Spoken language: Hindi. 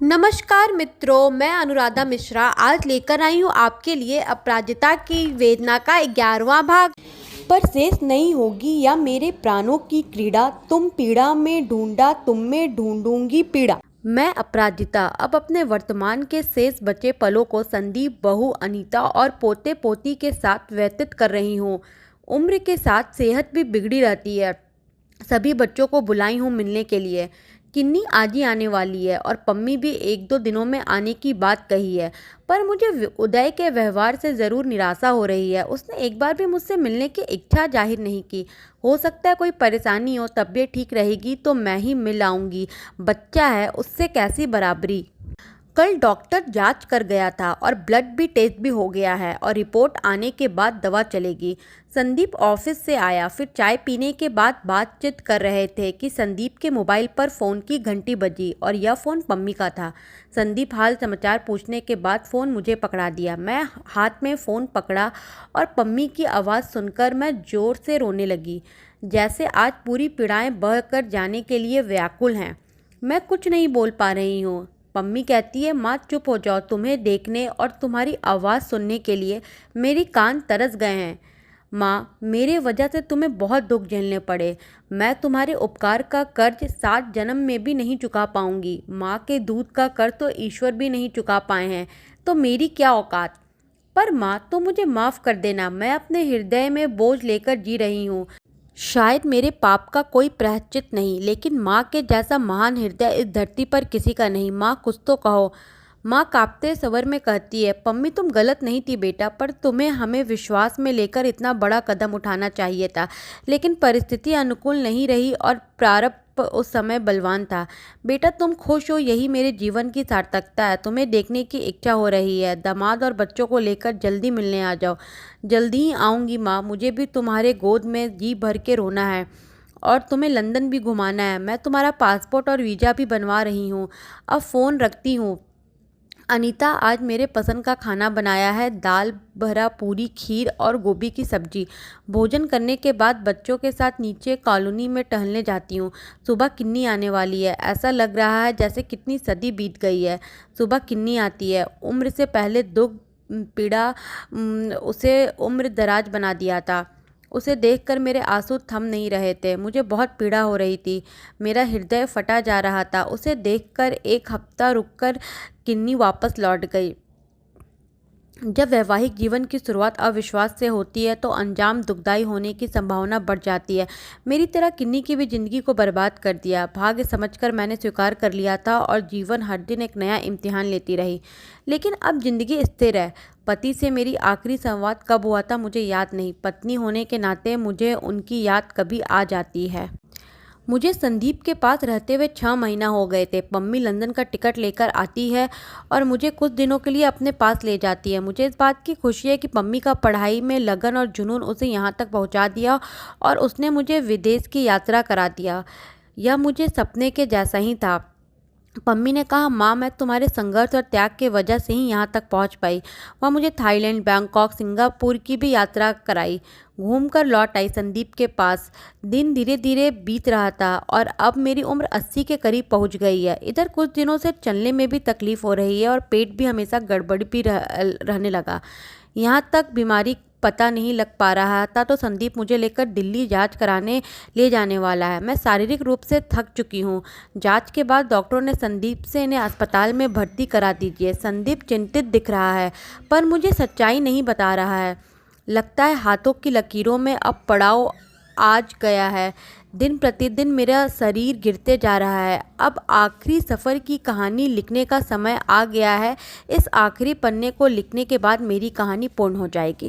नमस्कार मित्रों, मैं अनुराधा मिश्रा आज लेकर आई हूँ आपके लिए अपराजिता की वेदना का 11वां भाग। पर शेष नहीं होगी या मेरे प्राणों की क्रीड़ा, तुम पीड़ा में ढूंढा, तुम में ढूंढूंगी पीड़ा। मैं अपराजिता अब अपने वर्तमान के शेष बचे पलों को संदीप, बहू अनीता और पोते पोती के साथ व्यतीत कर रही हूँ। उम्र के साथ सेहत भी बिगड़ी रहती है। सभी बच्चों को बुलाई हूँ मिलने के लिए। किन्नी आज ही आने वाली है और पम्मी भी 1-2 दिनों में आने की बात कही है। पर मुझे उदय के व्यवहार से ज़रूर निराशा हो रही है। उसने एक बार भी मुझसे मिलने की इच्छा जाहिर नहीं की। हो सकता है कोई परेशानी हो, तबीयत ठीक रहेगी तो मैं ही मिल आऊँगी। बच्चा है, उससे कैसी बराबरी। कल डॉक्टर जांच कर गया था और ब्लड भी टेस्ट भी हो गया है और रिपोर्ट आने के बाद दवा चलेगी। संदीप ऑफिस से आया, फिर चाय पीने के बाद बातचीत कर रहे थे कि संदीप के मोबाइल पर फ़ोन की घंटी बजी और यह फ़ोन पम्मी का था। संदीप हाल समाचार पूछने के बाद फ़ोन मुझे पकड़ा दिया। मैं हाथ में फ़ोन पकड़ा और पम्मी की आवाज़ सुनकर मैं ज़ोर से रोने लगी, जैसे आज पूरी पीड़ाएँ बह कर जाने के लिए व्याकुल हैं। मैं कुछ नहीं बोल पा रही हूँ। पम्मी कहती है, माँ चुप हो जाओ, तुम्हें देखने और तुम्हारी आवाज़ सुनने के लिए मेरे कान तरस गए हैं। माँ, मेरे वजह से तुम्हें बहुत दुख झेलने पड़े। मैं तुम्हारे उपकार का कर्ज 7 जन्म में भी नहीं चुका पाऊंगी। माँ के दूध का कर्ज तो ईश्वर भी नहीं चुका पाए हैं, तो मेरी क्या औकात। पर माँ, तो मुझे माफ़ कर देना, मैं अपने हृदय में बोझ लेकर जी रही हूँ। शायद मेरे पाप का कोई प्रायश्चित नहीं, लेकिन माँ के जैसा महान हृदय इस धरती पर किसी का नहीं। माँ, कुछ तो कहो। माँ कांपते स्वर में कहती है, पम्मी तुम गलत नहीं थी बेटा, पर तुम्हें हमें विश्वास में लेकर इतना बड़ा कदम उठाना चाहिए था। लेकिन परिस्थिति अनुकूल नहीं रही और प्रारब्ध उस समय बलवान था। बेटा तुम खुश हो, यही मेरे जीवन की सार्थकता है। तुम्हें देखने की इच्छा हो रही है। दामाद और बच्चों को लेकर जल्दी मिलने आ जाओ। जल्दी ही आऊँगी माँ, मुझे भी तुम्हारे गोद में जी भर के रोना है और तुम्हें लंदन भी घुमाना है। मैं तुम्हारा पासपोर्ट और वीज़ा भी बनवा रही हूँ। अब फ़ोन रखती हूँ। अनीता आज मेरे पसंद का खाना बनाया है, दाल भरा, पूरी, खीर और गोभी की सब्जी। भोजन करने के बाद बच्चों के साथ नीचे कॉलोनी में टहलने जाती हूँ। सुबह किन्नी आने वाली है। ऐसा लग रहा है जैसे कितनी सदी बीत गई है। सुबह किन्नी आती है। उम्र से पहले दुख पीड़ा उसे उम्र दराज बना दिया था। उसे देखकर मेरे आंसू थम नहीं रहे थे। मुझे बहुत पीड़ा हो रही थी। मेरा हृदय फटा जा रहा था। उसे देखकर 1 हफ्ता रुककर किन्नी वापस लौट गई। जब वैवाहिक जीवन की शुरुआत अविश्वास से होती है तो अंजाम दुखदाई होने की संभावना बढ़ जाती है। मेरी तरह किन्नी की भी जिंदगी को बर्बाद कर दिया। भाग्य समझकर मैंने स्वीकार कर लिया था और जीवन हर दिन एक नया इम्तिहान लेती रही। लेकिन अब जिंदगी स्थिर है। पति से मेरी आखिरी संवाद कब हुआ था मुझे याद नहीं। पत्नी होने के नाते मुझे उनकी याद कभी आ जाती है। मुझे संदीप के पास रहते हुए 6 महीना हो गए थे। पम्मी लंदन का टिकट लेकर आती है और मुझे कुछ दिनों के लिए अपने पास ले जाती है। मुझे इस बात की खुशी है कि पम्मी का पढ़ाई में लगन और जुनून उसे यहाँ तक पहुँचा दिया और उसने मुझे विदेश की यात्रा करा दिया। यह मुझे सपने के जैसा ही था। पम्मी ने कहा, माँ मैं तुम्हारे संघर्ष और त्याग के वजह से ही यहाँ तक पहुँच पाई। वह मुझे थाईलैंड, बैंकॉक, सिंगापुर की भी यात्रा कराई। घूमकर लौट आई संदीप के पास। दिन धीरे धीरे बीत रहा था और अब मेरी उम्र 80 के करीब पहुँच गई है। इधर कुछ दिनों से चलने में भी तकलीफ़ हो रही है और पेट भी हमेशा गड़बड़ भी रहने लगा। यहाँ तक बीमारी पता नहीं लग पा रहा था तो संदीप मुझे लेकर दिल्ली जांच कराने ले जाने वाला है। मैं शारीरिक रूप से थक चुकी हूँ। जांच के बाद डॉक्टरों ने संदीप से इन्हें अस्पताल में भर्ती करा दीजिए। संदीप चिंतित दिख रहा है पर मुझे सच्चाई नहीं बता रहा है। लगता है हाथों की लकीरों में अब पड़ाव आज गया है। दिन प्रतिदिन मेरा शरीर गिरते जा रहा है। अब आखिरी सफ़र की कहानी लिखने का समय आ गया है। इस आखिरी पन्ने को लिखने के बाद मेरी कहानी पूर्ण हो जाएगी।